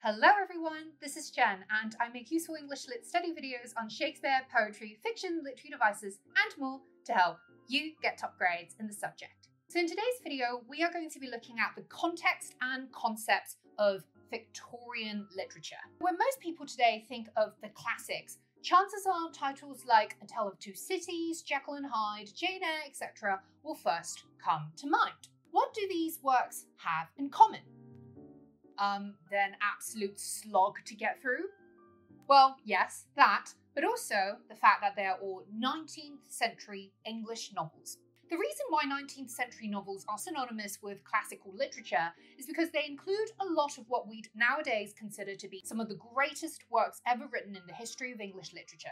Hello everyone, this is Jen and I make useful English lit study videos on Shakespeare, poetry, fiction, literary devices and more to help you get top grades in the subject. So in today's video, we are going to be looking at the context and concepts of Victorian literature. When most people today think of the classics, chances are titles like A Tale of Two Cities, Jekyll and Hyde, Jane Eyre, etc. will first come to mind. What do these works have in common? They're an absolute slog to get through? Well, yes, that, but also the fact that they are all 19th century English novels. The reason why 19th century novels are synonymous with classical literature is because they include a lot of what we'd nowadays consider to be some of the greatest works ever written in the history of English literature.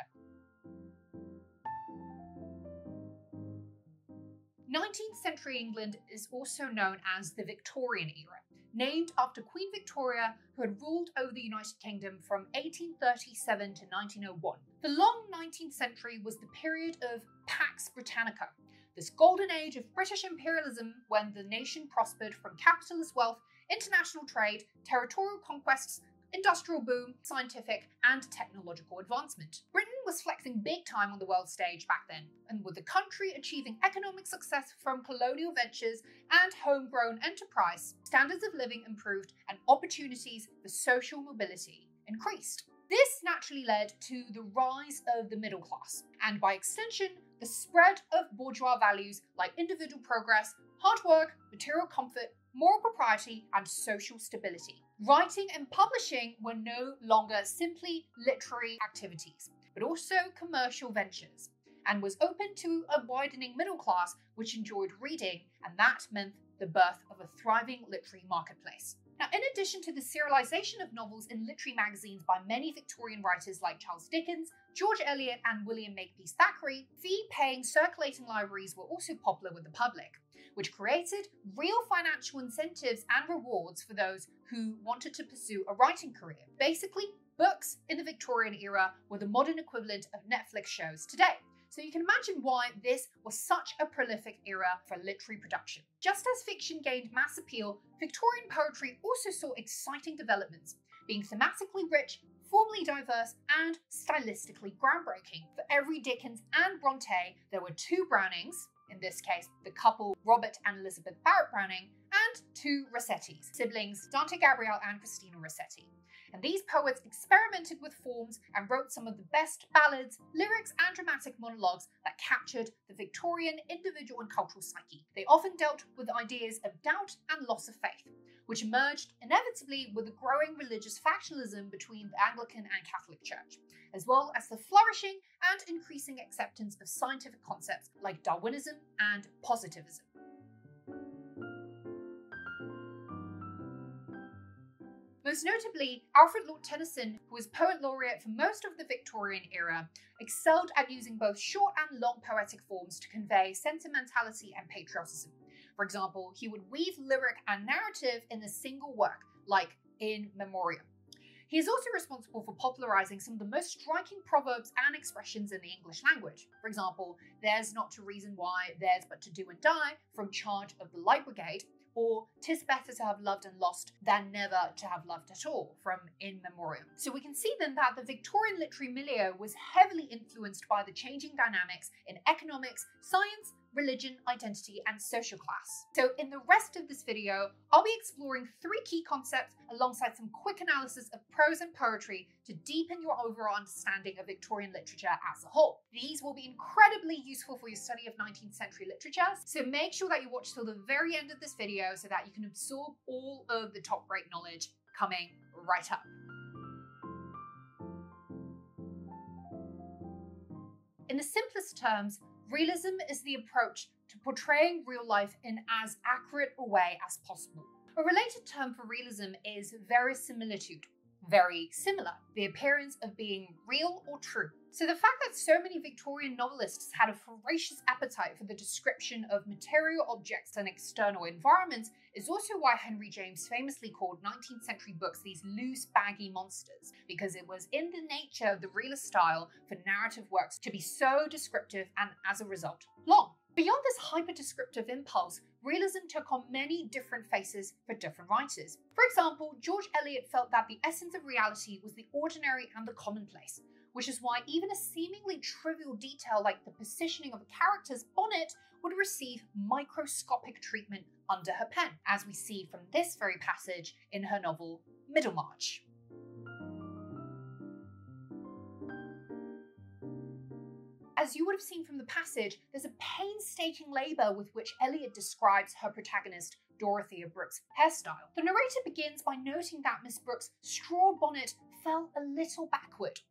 19th century England is also known as the Victorian era, named after Queen Victoria, who had ruled over the United Kingdom from 1837 to 1901. The long 19th century was the period of Pax Britannica, this golden age of British imperialism when the nation prospered from capitalist wealth, international trade, territorial conquests, industrial boom, scientific and technological advancement. Britain was flexing big time on the world stage back then, and with the country achieving economic success from colonial ventures and homegrown enterprise, standards of living improved and opportunities for social mobility increased. This naturally led to the rise of the middle class, and by extension, the spread of bourgeois values like individual progress, hard work, material comfort, moral propriety, and social stability. Writing and publishing were no longer simply literary activities, but also commercial ventures, and was open to a widening middle class which enjoyed reading, and that meant the birth of a thriving literary marketplace. Now, in addition to the serialization of novels in literary magazines by many Victorian writers like Charles Dickens, George Eliot, and William Makepeace Thackeray, fee-paying circulating libraries were also popular with the public, which created real financial incentives and rewards for those who wanted to pursue a writing career. Basically, books in the Victorian era were the modern equivalent of Netflix shows today. So you can imagine why this was such a prolific era for literary production. Just as fiction gained mass appeal, Victorian poetry also saw exciting developments, being thematically rich, formally diverse, and stylistically groundbreaking. For every Dickens and Bronte, there were two Brownings, in this case, the couple Robert and Elizabeth Barrett Browning, and two Rossettis, siblings Dante Gabriel and Christina Rossetti. And these poets experimented with forms and wrote some of the best ballads, lyrics, and dramatic monologues that captured the Victorian individual and cultural psyche. They often dealt with ideas of doubt and loss of faith, which emerged inevitably with the growing religious factionalism between the Anglican and Catholic Church, as well as the flourishing and increasing acceptance of scientific concepts like Darwinism and positivism. Most notably, Alfred Lord Tennyson, who was poet laureate for most of the Victorian era, excelled at using both short and long poetic forms to convey sentimentality and patriotism. For example, he would weave lyric and narrative in a single work, like In Memoriam. He is also responsible for popularizing some of the most striking proverbs and expressions in the English language. For example, there's not a reason why, there's but to do and die, from Charge of the Light Brigade, or 'tis better to have loved and lost than never to have loved at all, from In Memoriam. So we can see then that the Victorian literary milieu was heavily influenced by the changing dynamics in economics, science, religion, identity, and social class. So in the rest of this video, I'll be exploring three key concepts alongside some quick analysis of prose and poetry to deepen your overall understanding of Victorian literature as a whole. These will be incredibly useful for your study of 19th century literature, so make sure that you watch till the very end of this video so that you can absorb all of the top great knowledge coming right up. In the simplest terms, realism is the approach to portraying real life in as accurate a way as possible. A related term for realism is verisimilitude, very similar, the appearance of being real or true. So the fact that so many Victorian novelists had a voracious appetite for the description of material objects and external environments is also why Henry James famously called 19th century books these loose, baggy monsters, because it was in the nature of the realist style for narrative works to be so descriptive and, as a result, long. Beyond this hyper-descriptive impulse, realism took on many different faces for different writers. For example, George Eliot felt that the essence of reality was the ordinary and the commonplace, which is why even a seemingly trivial detail like the positioning of a character's bonnet would receive microscopic treatment under her pen, as we see from this very passage in her novel Middlemarch. As you would have seen from the passage, there's a painstaking labour with which Eliot describes her protagonist, Dorothea Brooke's hairstyle. The narrator begins by noting that Miss Brooke's straw bonnet fell a little backward,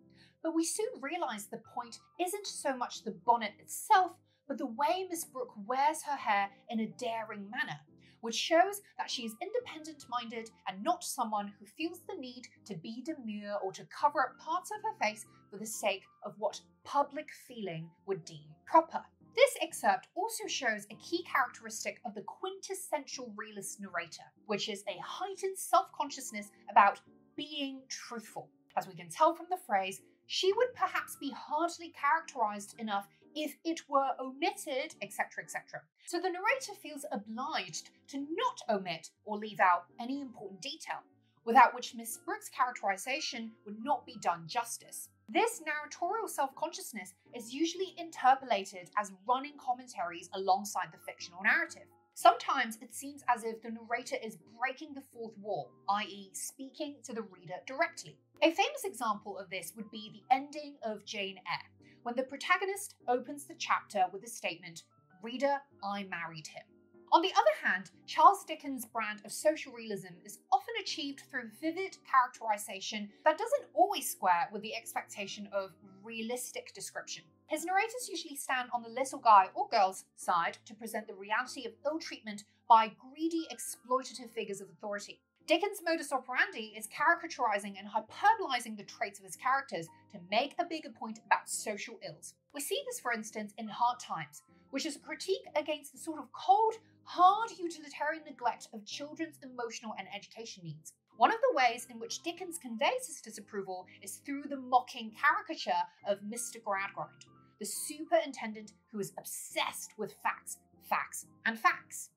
but we soon realise the point isn't so much the bonnet itself, but the way Miss Brooke wears her hair in a daring manner, which shows that she is independent-minded and not someone who feels the need to be demure or to cover up parts of her face for the sake of what public feeling would deem proper. This excerpt also shows a key characteristic of the quintessential realist narrator, which is a heightened self-consciousness about being truthful. As we can tell from the phrase, she would perhaps be hardly characterized enough if it were omitted, etc., etc. So the narrator feels obliged to not omit or leave out any important detail, without which Miss Brooke's characterization would not be done justice. This narratorial self-consciousness is usually interpolated as running commentaries alongside the fictional narrative. Sometimes it seems as if the narrator is breaking the fourth wall, i.e. speaking to the reader directly. A famous example of this would be the ending of Jane Eyre, when the protagonist opens the chapter with the statement, "Reader, I married him." On the other hand, Charles Dickens' brand of social realism is often achieved through vivid characterization that doesn't always square with the expectation of realistic description. His narrators usually stand on the little guy or girl's side to present the reality of ill treatment by greedy, exploitative figures of authority. Dickens' modus operandi is caricaturizing and hyperbolizing the traits of his characters to make a bigger point about social ills. We see this, for instance, in Hard Times, which is a critique against the sort of cold, hard utilitarian neglect of children's emotional and education needs. One of the ways in which Dickens conveys his disapproval is through the mocking caricature of Mr. Gradgrind, the superintendent who is obsessed with facts, facts, and facts.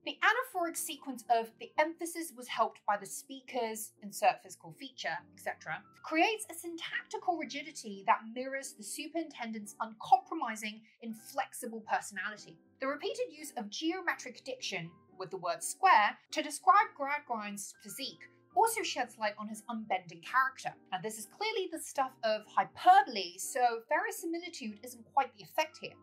The anaphoric sequence of the emphasis was helped by the speaker's, insert physical feature, etc., creates a syntactical rigidity that mirrors the superintendent's uncompromising, inflexible personality. The repeated use of geometric diction, with the word square, to describe Gradgrind's physique also sheds light on his unbending character. And this is clearly the stuff of hyperbole, so verisimilitude isn't quite the effect here.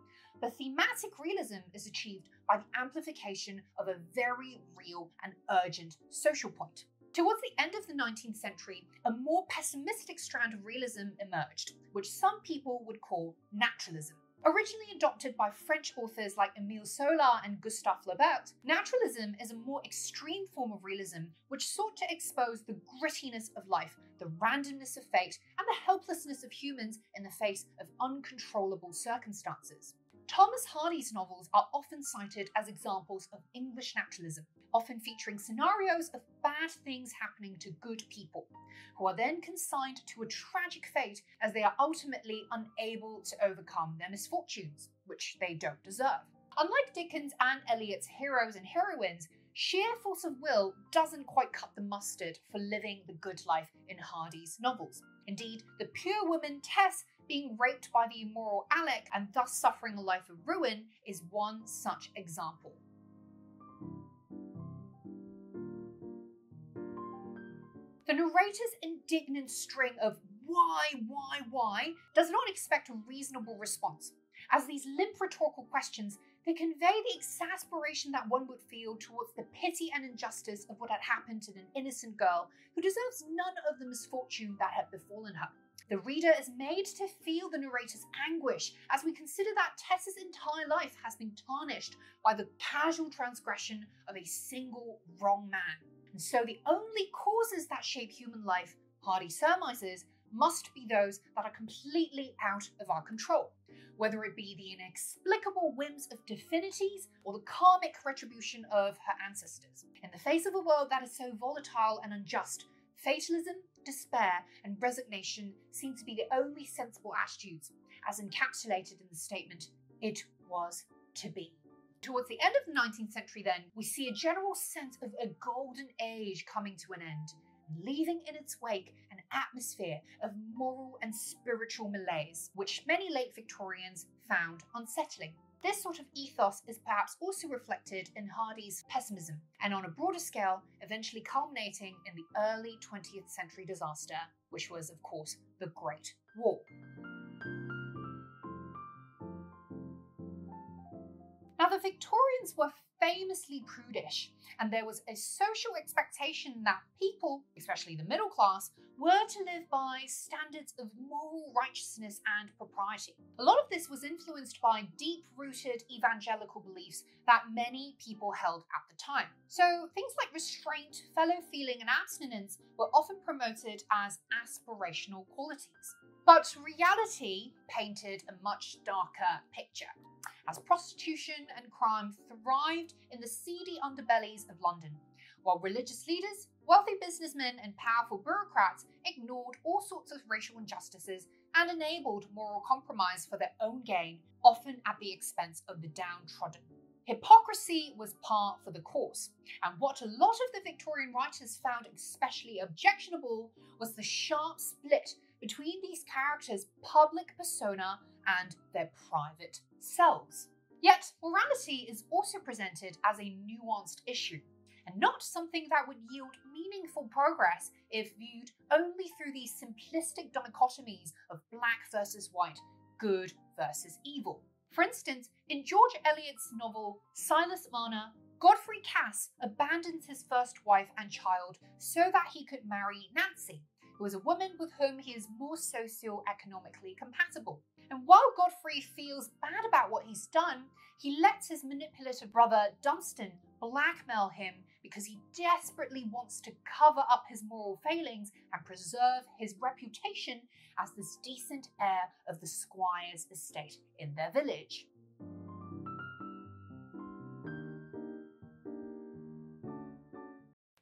The thematic realism is achieved by the amplification of a very real and urgent social point. Towards the end of the 19th century, a more pessimistic strand of realism emerged, which some people would call naturalism. Originally adopted by French authors like Émile Zola and Gustave Flaubert, naturalism is a more extreme form of realism which sought to expose the grittiness of life, the randomness of fate, and the helplessness of humans in the face of uncontrollable circumstances. Thomas Hardy's novels are often cited as examples of English naturalism, often featuring scenarios of bad things happening to good people, who are then consigned to a tragic fate as they are ultimately unable to overcome their misfortunes, which they don't deserve. Unlike Dickens and Eliot's heroes and heroines, sheer force of will doesn't quite cut the mustard for living the good life in Hardy's novels. Indeed, the pure woman Tess being raped by the immoral Alec and thus suffering a life of ruin is one such example. The narrator's indignant string of why does not expect a reasonable response. As these limp rhetorical questions, they convey the exasperation that one would feel towards the pity and injustice of what had happened to an innocent girl who deserves none of the misfortune that had befallen her. The reader is made to feel the narrator's anguish as we consider that Tess's entire life has been tarnished by the casual transgression of a single wrong man. And so the only causes that shape human life, Hardy surmises, must be those that are completely out of our control, whether it be the inexplicable whims of divinities or the karmic retribution of her ancestors. In the face of a world that is so volatile and unjust, Fatalism, despair, and resignation seem to be the only sensible attitudes, as encapsulated in the statement, "It was to be." Towards the end of the 19th century, then, we see a general sense of a golden age coming to an end, leaving in its wake an atmosphere of moral and spiritual malaise, which many late Victorians found unsettling. This sort of ethos is perhaps also reflected in Hardy's pessimism, and on a broader scale, eventually culminating in the early 20th century disaster, which was, of course, the Great War. Now, the Victorians were famously prudish, and there was a social expectation that people, especially the middle class, were to live by standards of moral righteousness and propriety. A lot of this was influenced by deep-rooted evangelical beliefs that many people held at the time. So things like restraint, fellow feeling, and abstinence were often promoted as aspirational qualities. But reality painted a much darker picture, as prostitution and crime thrived in the seedy underbellies of London, while religious leaders, wealthy businessmen, and powerful bureaucrats ignored all sorts of racial injustices and enabled moral compromise for their own gain, often at the expense of the downtrodden. Hypocrisy was par for the course, and what a lot of the Victorian writers found especially objectionable was the sharp split between these characters' public persona and their private selves. Yet, morality is also presented as a nuanced issue, and not something that would yield meaningful progress if viewed only through these simplistic dichotomies of black versus white, good versus evil. For instance, in George Eliot's novel Silas Marner, Godfrey Cass abandons his first wife and child so that he could marry Nancy, who is a woman with whom he is more socio-economically compatible. And while Godfrey feels bad about what he's done, he lets his manipulative brother Dunstan blackmail him because he desperately wants to cover up his moral failings and preserve his reputation as this decent heir of the squire's estate in their village.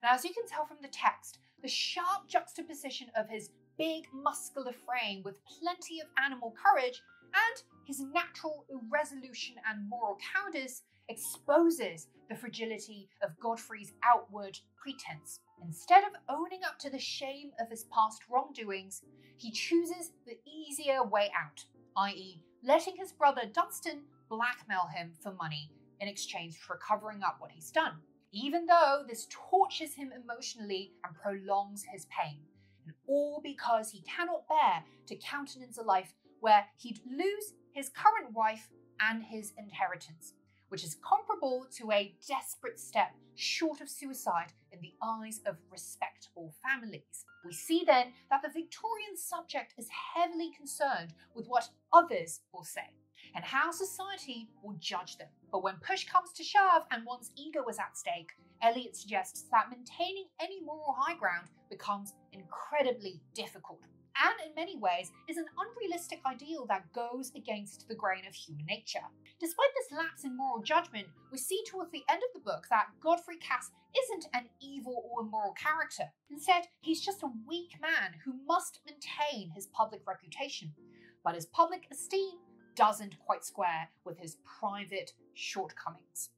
Now, as you can tell from the text, the sharp juxtaposition of his big muscular frame with plenty of animal courage and his natural irresolution and moral cowardice exposes the fragility of Godfrey's outward pretense. Instead of owning up to the shame of his past wrongdoings, he chooses the easier way out, i.e., letting his brother Dunstan blackmail him for money in exchange for covering up what he's done, even though this tortures him emotionally and prolongs his pain, and all because he cannot bear to countenance a life where he'd lose his current wife and his inheritance, which is comparable to a desperate step short of suicide in the eyes of respectable families. We see then that the Victorian subject is heavily concerned with what others will say and how society will judge them. But when push comes to shove and one's ego is at stake, Eliot suggests that maintaining any moral high ground becomes incredibly difficult, and in many ways is an unrealistic ideal that goes against the grain of human nature. Despite this lapse in moral judgment, we see towards the end of the book that Godfrey Cass isn't an evil or immoral character. Instead, he's just a weak man who must maintain his public reputation, but his public esteem doesn't quite square with his private shortcomings.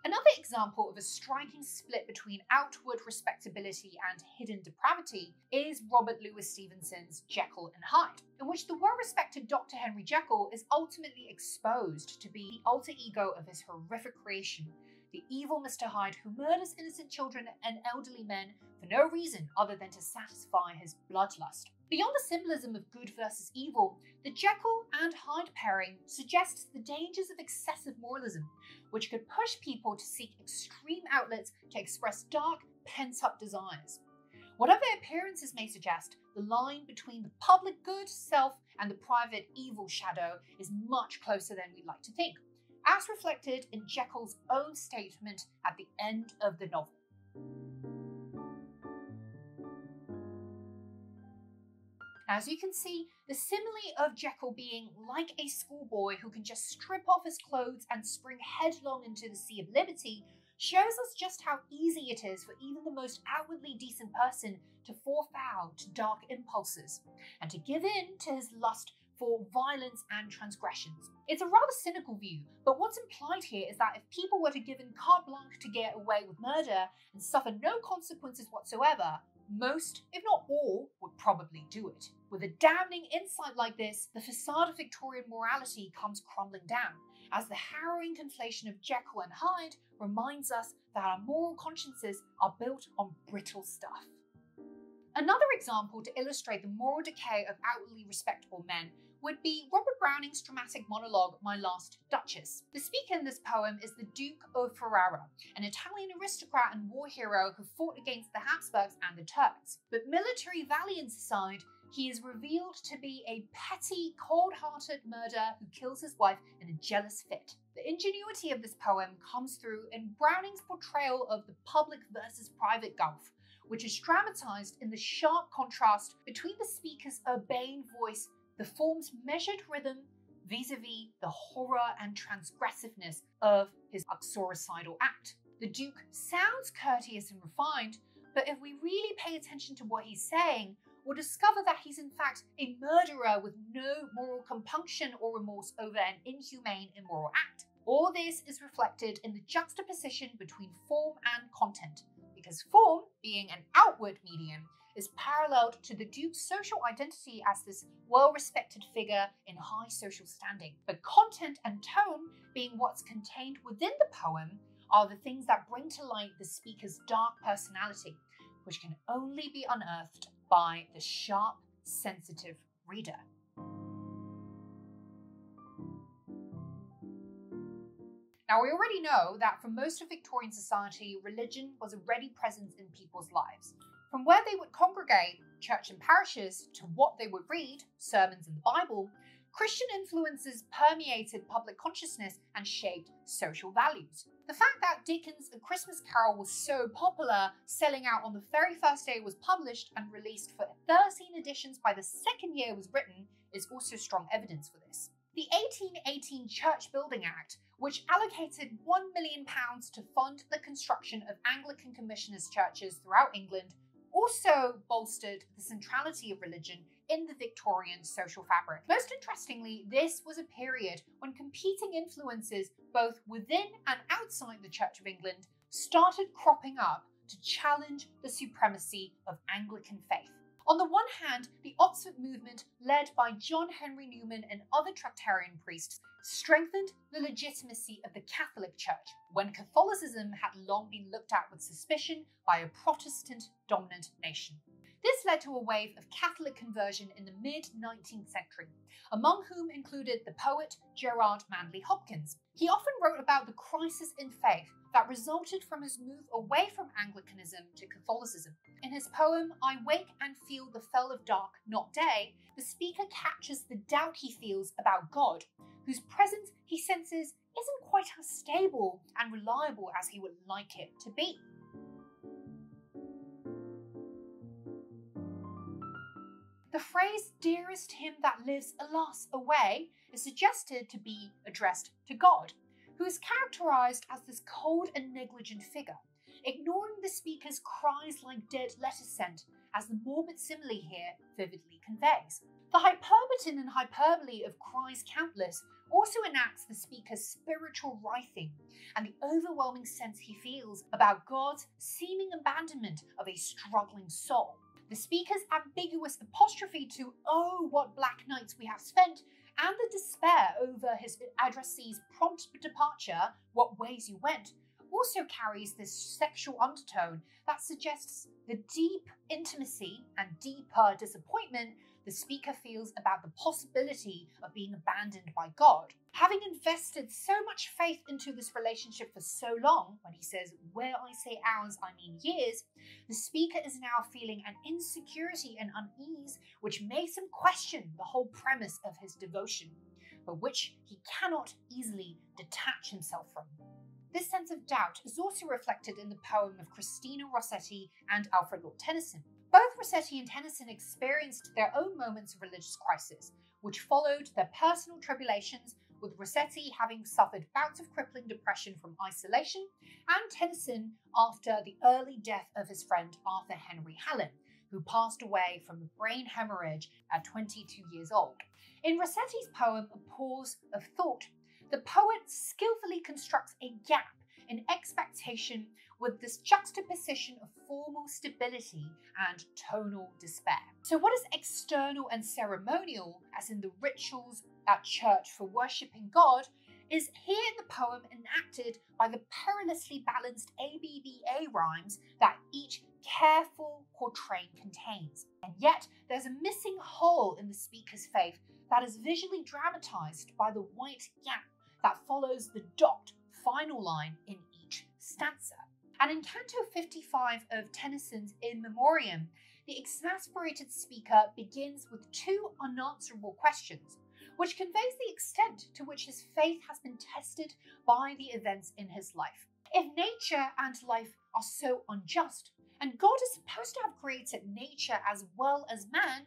Another example of a striking split between outward respectability and hidden depravity is Robert Louis Stevenson's Jekyll and Hyde, in which the well-respected Dr. Henry Jekyll is ultimately exposed to be the alter ego of his horrific creation, the evil Mr. Hyde who murders innocent children and elderly men for no reason other than to satisfy his bloodlust. Beyond the symbolism of good versus evil, the Jekyll and Hyde pairing suggests the dangers of excessive moralism, which could push people to seek extreme outlets to express dark, pent-up desires. Whatever appearances may suggest, the line between the public good self and the private evil shadow is much closer than we'd like to think, as reflected in Jekyll's own statement at the end of the novel. As you can see, the simile of Jekyll being like a schoolboy who can just strip off his clothes and spring headlong into the sea of liberty shows us just how easy it is for even the most outwardly decent person to fall foul to dark impulses and to give in to his lust for violence and transgressions. It's a rather cynical view, but what's implied here is that if people were given carte blanche to get away with murder and suffer no consequences whatsoever, most, if not all, would probably do it. With a damning insight like this, the facade of Victorian morality comes crumbling down, as the harrowing conflation of Jekyll and Hyde reminds us that our moral consciences are built on brittle stuff. Another example to illustrate the moral decay of outwardly respectable men would be Robert Browning's dramatic monologue, My Last Duchess. The speaker in this poem is the Duke of Ferrara, an Italian aristocrat and war hero who fought against the Habsburgs and the Turks. But military valiance aside, he is revealed to be a petty, cold-hearted murderer who kills his wife in a jealous fit. The ingenuity of this poem comes through in Browning's portrayal of the public versus private gulf, which is dramatised in the sharp contrast between the speaker's urbane voice, the form's measured rhythm, vis-a-vis the horror and transgressiveness of his uxoricidal act. The Duke sounds courteous and refined, but if we really pay attention to what he's saying, we'll discover that he's in fact a murderer with no moral compunction or remorse over an inhumane, immoral act. All this is reflected in the juxtaposition between form and content, because form, being an outward medium, is paralleled to the Duke's social identity as this well-respected figure in high social standing. But content and tone, being what's contained within the poem, are the things that bring to light the speaker's dark personality, which can only be unearthed by the sharp, sensitive reader. Now, we already know that for most of Victorian society, religion was a ready presence in people's lives. From where they would congregate, church and parishes, to what they would read, sermons and the Bible, Christian influences permeated public consciousness and shaped social values. The fact that Dickens' A Christmas Carol was so popular, selling out on the very first day it was published and released for 13 editions by the second year it was written, is also strong evidence for this. The 1818 Church Building Act, which allocated £1 million to fund the construction of Anglican commissioners' churches throughout England, also bolstered the centrality of religion in the Victorian social fabric. Most interestingly, this was a period when competing influences, both within and outside the Church of England, started cropping up to challenge the supremacy of Anglican faith. On the one hand, the Oxford movement, led by John Henry Newman and other Tractarian priests, strengthened the legitimacy of the Catholic Church, when Catholicism had long been looked at with suspicion by a Protestant-dominant nation. This led to a wave of Catholic conversion in the mid-19th century, among whom included the poet Gerard Manley Hopkins. He often wrote about the crisis in faith that resulted from his move away from Anglicanism to Catholicism. In his poem, I Wake and Feel the Fell of Dark, Not Day, the speaker captures the doubt he feels about God, whose presence he senses isn't quite as stable and reliable as he would like it to be. The phrase, dearest him that lives, alas, away, is suggested to be addressed to God, who is characterised as this cold and negligent figure, ignoring the speaker's cries like dead letter sent, as the morbid simile here vividly conveys. The hyperbaton and hyperbole of cries countless also enacts the speaker's spiritual writhing and the overwhelming sense he feels about God's seeming abandonment of a struggling soul. The speaker's ambiguous apostrophe to "Oh, what black nights we have spent," and the despair over his addressee's prompt departure, "What ways you went," also carries this sexual undertone that suggests the deep intimacy and deeper disappointment the speaker feels about the possibility of being abandoned by God. Having invested so much faith into this relationship for so long, when he says, "Where I say hours, I mean years," the speaker is now feeling an insecurity and unease which makes him question the whole premise of his devotion, but which he cannot easily detach himself from. This sense of doubt is also reflected in the poem of Christina Rossetti and Alfred Lord Tennyson. Both Rossetti and Tennyson experienced their own moments of religious crisis, which followed their personal tribulations with Rossetti having suffered bouts of crippling depression from isolation, and Tennyson after the early death of his friend Arthur Henry Hallam, who passed away from a brain hemorrhage at 22 years old. In Rossetti's poem, A Pause of Thought, the poet skillfully constructs a gap in expectation with this juxtaposition of formal stability and tonal despair. So what is external and ceremonial, as in the rituals at church for worshipping God, is here in the poem enacted by the perilously balanced ABBA rhymes that each careful quatrain contains. And yet there's a missing hole in the speaker's faith that is visually dramatized by the white gap that follows the docked final line in each stanza. And in Canto 55 of Tennyson's In Memoriam, the exasperated speaker begins with two unanswerable questions, which conveys the extent to which his faith has been tested by the events in his life. If nature and life are so unjust, and God is supposed to have created nature as well as man,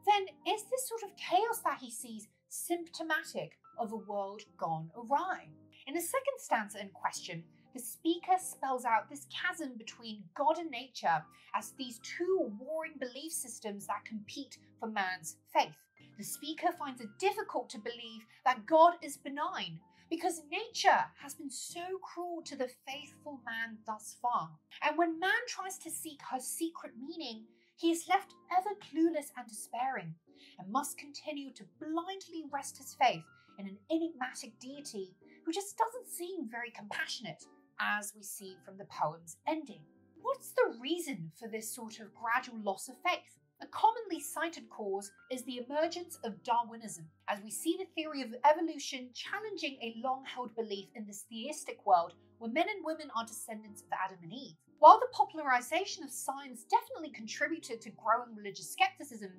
then is this sort of chaos that he sees symptomatic of a world gone awry? In the second stanza in question, the speaker spells out this chasm between God and nature as these two warring belief systems that compete for man's faith. The speaker finds it difficult to believe that God is benign because nature has been so cruel to the faithful man thus far. And when man tries to seek her secret meaning, he is left ever clueless and despairing, and must continue to blindly rest his faith in an enigmatic deity who just doesn't seem very compassionate, as we see from the poem's ending. What's the reason for this sort of gradual loss of faith? A commonly cited cause is the emergence of Darwinism, as we see the theory of evolution challenging a long-held belief in this theistic world where men and women are descendants of Adam and Eve. While the popularization of science definitely contributed to growing religious skepticism,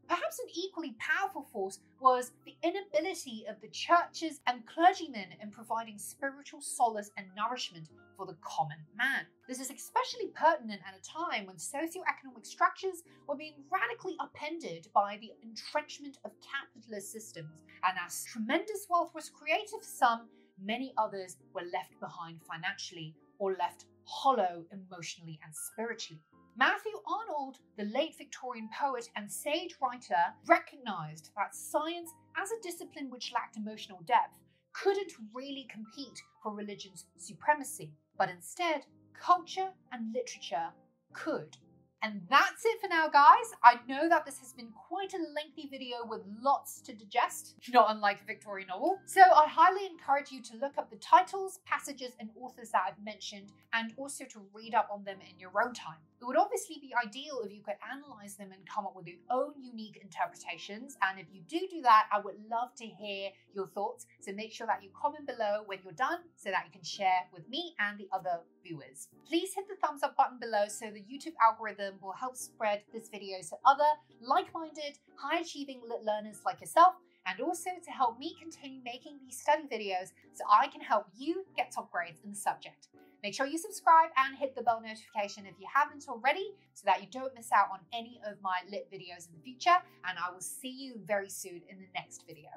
perhaps an equally powerful force was the inability of the churches and clergymen in providing spiritual solace and nourishment for the common man. This is especially pertinent at a time when socioeconomic structures were being radically upended by the entrenchment of capitalist systems, and as tremendous wealth was created for some, many others were left behind financially or left hollow emotionally and spiritually. Matthew Arnold, the late Victorian poet and sage writer, recognized that science, as a discipline which lacked emotional depth, couldn't really compete for religion's supremacy, but instead, culture and literature could. And that's it for now, guys. I know that this has been quite a lengthy video with lots to digest, not unlike a Victorian novel. So I highly encourage you to look up the titles, passages, and authors that I've mentioned, and also to read up on them in your own time. It would obviously be ideal if you could analyze them and come up with your own unique interpretations. And if you do that, I would love to hear your thoughts. So make sure that you comment below when you're done so that you can share with me and the other viewers. Please hit the thumbs up button below so the YouTube algorithm will help spread this video to other like-minded, high-achieving lit learners like yourself, and also to help me continue making these study videos so I can help you get top grades in the subject. Make sure you subscribe and hit the bell notification if you haven't already so that you don't miss out on any of my lit videos in the future, and I will see you very soon in the next video.